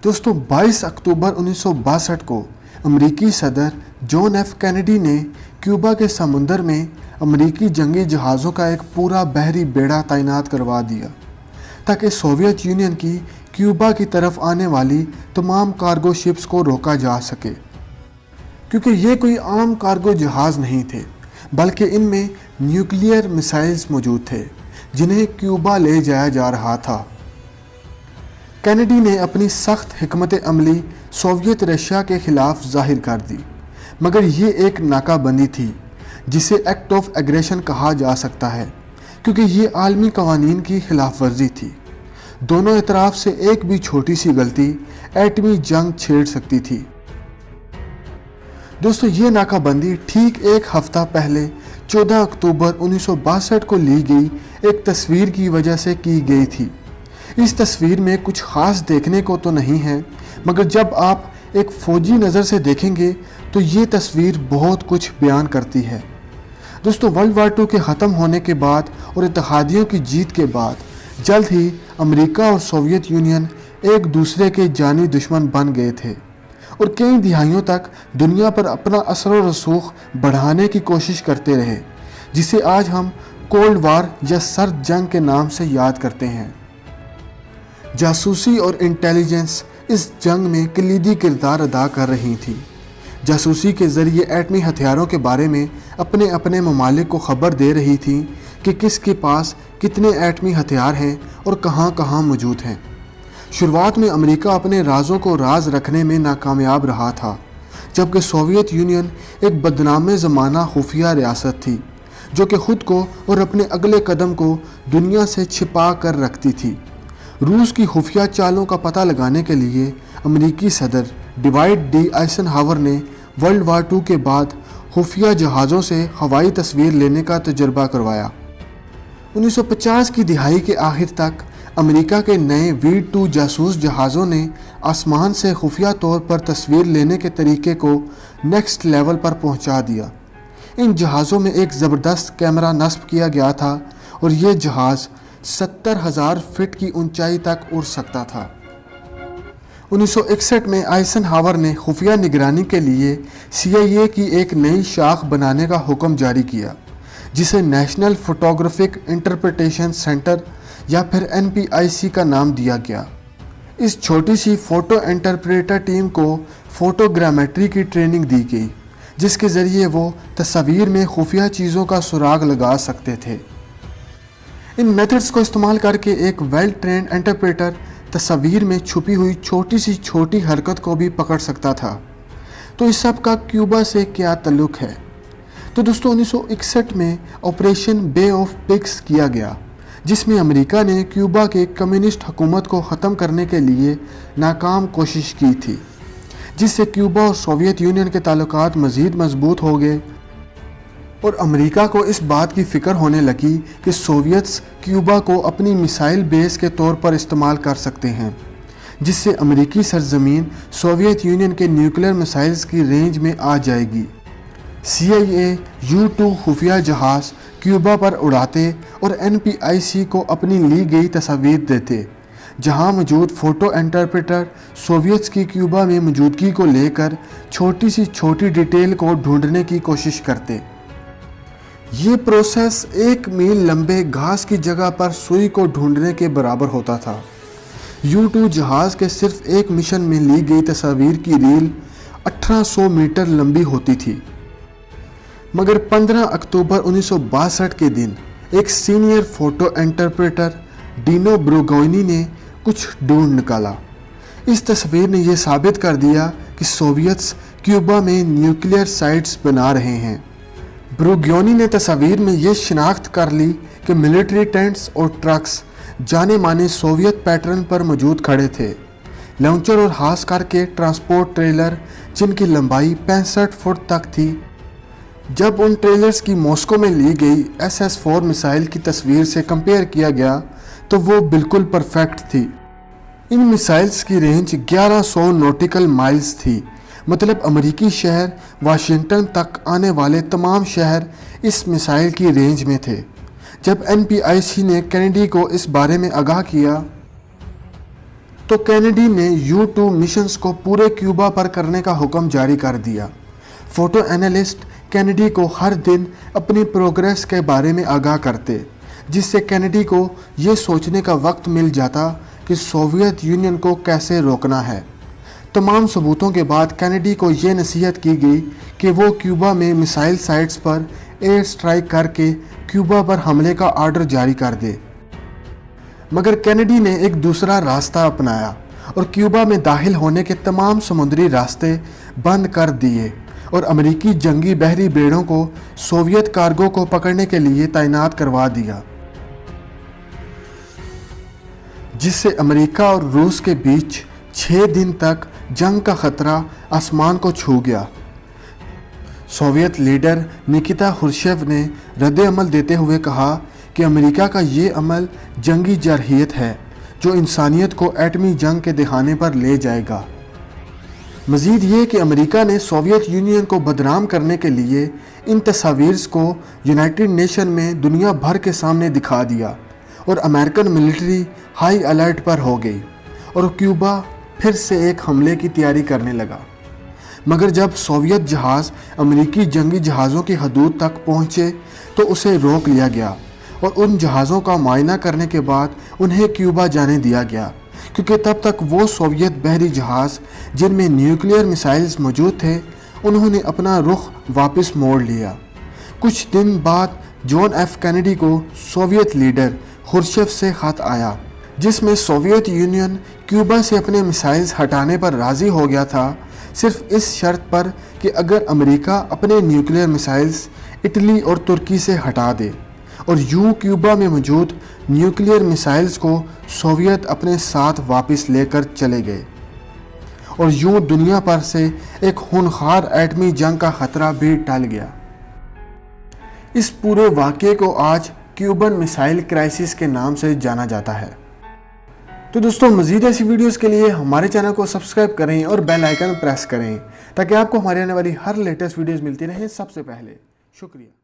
दोस्तों 22 अक्टूबर 1962 को अमेरिकी सदर जॉन एफ कैनेडी ने क्यूबा के समुंदर में अमेरिकी जंगी जहाज़ों का एक पूरा बहरी बेड़ा तैनात करवा दिया ताकि सोवियत यूनियन की क्यूबा की तरफ आने वाली तमाम कार्गो शिप्स को रोका जा सके, क्योंकि ये कोई आम कार्गो जहाज़ नहीं थे बल्कि इनमें न्यूक्लियर मिसाइल्स मौजूद थे जिन्हें क्यूबा ले जाया जा रहा था। कैनेडी ने अपनी सख्त हिकमत अमली सोवियत रशिया के खिलाफ जाहिर कर दी, मगर ये एक नाकाबंदी थी जिसे एक्ट ऑफ एग्रेशन कहा जा सकता है, क्योंकि ये आलमी कवानीन की खिलाफ वर्जी थी। दोनों इतराफ से एक भी छोटी सी गलती एटमी जंग छेड़ सकती थी। दोस्तों ये नाकाबंदी ठीक एक हफ्ता पहले 14 अक्टूबर 1962 को ली गई एक तस्वीर की वजह से की गई थी। इस तस्वीर में कुछ ख़ास देखने को तो नहीं है, मगर जब आप एक फ़ौजी नज़र से देखेंगे तो ये तस्वीर बहुत कुछ बयान करती है। दोस्तों वर्ल्ड वार II के ख़त्म होने के बाद और इत्तेहादियों की जीत के बाद जल्द ही अमेरिका और सोवियत यूनियन एक दूसरे के जानी दुश्मन बन गए थे और कई दिहाइयों तक दुनिया पर अपना असर और रसूख बढ़ाने की कोशिश करते रहे, जिसे आज हम कोल्ड वार या सर्द जंग के नाम से याद करते हैं। जासूसी और इंटेलिजेंस इस जंग में कलीदी किरदार अदा कर रही थी। जासूसी के ज़रिए एटमी हथियारों के बारे में अपने अपने ममालिक को ख़बर दे रही थी कि किसके पास कितने एटमी हथियार हैं और कहाँ कहाँ मौजूद हैं। शुरुआत में अमेरिका अपने राजों को राज रखने में नाकामयाब रहा था, जबकि सोवियत यूनियन एक बदनाम ज़माना खुफिया रियासत थी जो कि ख़ुद को और अपने अगले कदम को दुनिया से छिपा कर रखती थी। रूस की खुफिया चालों का पता लगाने के लिए अमेरिकी सदर डिवाइड डी आइजनहावर ने वर्ल्ड वार II के बाद खुफिया जहाज़ों से हवाई तस्वीर लेने का तजुर्बा करवाया। 1950 की दिहाई के आखिर तक अमेरिका के नए V-2 जासूस जहाज़ों ने आसमान से खुफिया तौर पर तस्वीर लेने के तरीके को नेक्स्ट लेवल पर पहुंचा दिया। इन जहाज़ों में एक ज़बरदस्त कैमरा नस्ब किया गया था और ये जहाज़ 70,000 फीट की ऊंचाई तक उड़ सकता था। 1961 में आइजनहावर ने खुफिया निगरानी के लिए CIA की एक नई शाख बनाने का हुक्म जारी किया, जिसे नेशनल फोटोग्राफिक इंटरप्रिटेशन सेंटर या फिर NPIC का नाम दिया गया। इस छोटी सी फोटो इंटरप्रेटर टीम को फोटोग्रामेट्री की ट्रेनिंग दी गई, जिसके ज़रिए वो तस्वीर में खुफिया चीज़ों का सुराग लगा सकते थे। इन मेथड्स को इस्तेमाल करके एक वेल ट्रेंड इंटरप्रेटर तस्वीर में छुपी हुई छोटी सी छोटी हरकत को भी पकड़ सकता था। तो इस सब का क्यूबा से क्या ताल्लुक है? तो दोस्तों 1961 में ऑपरेशन बे ऑफ पिग्स किया गया, जिसमें अमेरिका ने क्यूबा के कम्युनिस्ट हुकूमत को ख़त्म करने के लिए नाकाम कोशिश की थी, जिससे क्यूबा और सोवियत यूनियन के ताल्लुकात मज़ीद मजबूत हो गए और अमेरिका को इस बात की फ़िक्र होने लगी कि सोवियत्स क्यूबा को अपनी मिसाइल बेस के तौर पर इस्तेमाल कर सकते हैं, जिससे अमेरिकी सरजमीन सोवियत यूनियन के न्यूक्लियर मिसाइल्स की रेंज में आ जाएगी। CIA U-2 खुफिया जहाज़ क्यूबा पर उड़ाते और NPIC को अपनी ली गई तस्वीर देते, जहां मौजूद फ़ोटो इंटरप्रेटर सोवियत्स की क्यूबा में मौजूदगी को लेकर छोटी सी छोटी डिटेल को ढूंढने की कोशिश करते। ये प्रोसेस 1 मील लंबे घास की जगह पर सुई को ढूंढने के बराबर होता था। U-2 जहाज़ के सिर्फ एक मिशन में ली गई तस्वीर की रील 1800 मीटर लंबी होती थी, मगर 15 अक्टूबर 1962 के दिन एक सीनियर फोटो इंटरप्रेटर डिनो ब्रुगोइनी ने कुछ ढूंढ निकाला। इस तस्वीर ने यह साबित कर दिया कि सोवियत्स क्यूबा में न्यूक्लियर साइट्स बना रहे हैं। ब्रुगोइनी ने तस्वीर में ये शिनाख्त कर ली कि मिलिट्री टेंट्स और ट्रक्स जाने माने सोवियत पैटर्न पर मौजूद खड़े थे। लॉन्चर और खास करके ट्रांसपोर्ट ट्रेलर जिनकी लंबाई 65 फुट तक थी। जब उन ट्रेलर्स की मॉस्को में ली गई SS-4 मिसाइल की तस्वीर से कंपेयर किया गया तो वो बिल्कुल परफेक्ट थी। इन मिसाइल्स की रेंज 1100 नॉटिकल माइल्स थी, मतलब अमेरिकी शहर वाशिंगटन तक आने वाले तमाम शहर इस मिसाइल की रेंज में थे। जब NPIC ने कैनेडी को इस बारे में आगाह किया तो कैनेडी ने U2 मिशंस को पूरे क्यूबा पर करने का हुक्म जारी कर दिया। फोटो एनालिस्ट कैनेडी को हर दिन अपनी प्रोग्रेस के बारे में आगाह करते, जिससे कैनेडी को ये सोचने का वक्त मिल जाता कि सोवियत यूनियन को कैसे रोकना है। तमाम सबूतों के बाद कैनेडी को ये नसीहत की गई कि वो क्यूबा में मिसाइल साइट्स पर एयर स्ट्राइक करके क्यूबा पर हमले का आर्डर जारी कर दे। मगर कैनेडी ने एक दूसरा रास्ता अपनाया और क्यूबा में दाखिल होने के तमाम समुद्री रास्ते बंद कर दिए और अमेरिकी जंगी बहरी बेड़ों को सोवियत कार्गो को पकड़ने के लिए तैनात करवा दिया, जिससे अमेरिका और रूस के बीच 6 दिन तक जंग का खतरा आसमान को छू गया। सोवियत लीडर निकिता खुर्शेव ने रद्द-ए-अमल देते हुए कहा कि अमेरिका का ये अमल जंगी जरहियत है जो इंसानियत को एटमी जंग के दिखाने पर ले जाएगा। मज़ीद ये कि अमेरिका ने सोवियत यूनियन को बदनाम करने के लिए इन तस्वीर को यूनाइटेड नेशन में दुनिया भर के सामने दिखा दिया और अमेरिकन मिलिट्री हाई अलर्ट पर हो गई और क्यूबा फिर से एक हमले की तैयारी करने लगा। मगर जब सोवियत जहाज़ अमेरिकी जंगी जहाज़ों की हदूद तक पहुँचे तो उसे रोक लिया गया और उन जहाज़ों का मुआयना करने के बाद उन्हें क्यूबा जाने दिया गया, क्योंकि तब तक वो सोवियत बहरी जहाज़ जिनमें न्यूक्लियर मिसाइल्स मौजूद थे उन्होंने अपना रुख वापस मोड़ लिया। कुछ दिन बाद जॉन एफ कैनेडी को सोवियत लीडर खुर्शेव से ख़त आया, जिसमें सोवियत यूनियन क्यूबा से अपने मिसाइल्स हटाने पर राज़ी हो गया था, सिर्फ इस शर्त पर कि अगर अमेरिका अपने न्यूक्लियर मिसाइल्स इटली और तुर्की से हटा दे और यूं क्यूबा में मौजूद न्यूक्लियर मिसाइल्स को सोवियत अपने साथ वापस लेकर चले गए और यूं दुनिया पर से एक खूनखार एटमी जंग का खतरा भी टल गया। इस पूरे वाक़े को आज क्यूबन मिसाइल क्राइसिस के नाम से जाना जाता है। तो दोस्तों, मज़ीद ऐसी वीडियोस के लिए हमारे चैनल को सब्सक्राइब करें और बेल आइकन प्रेस करें ताकि आपको हमारी आने वाली हर लेटेस्ट वीडियोस मिलती रहें सबसे पहले। शुक्रिया।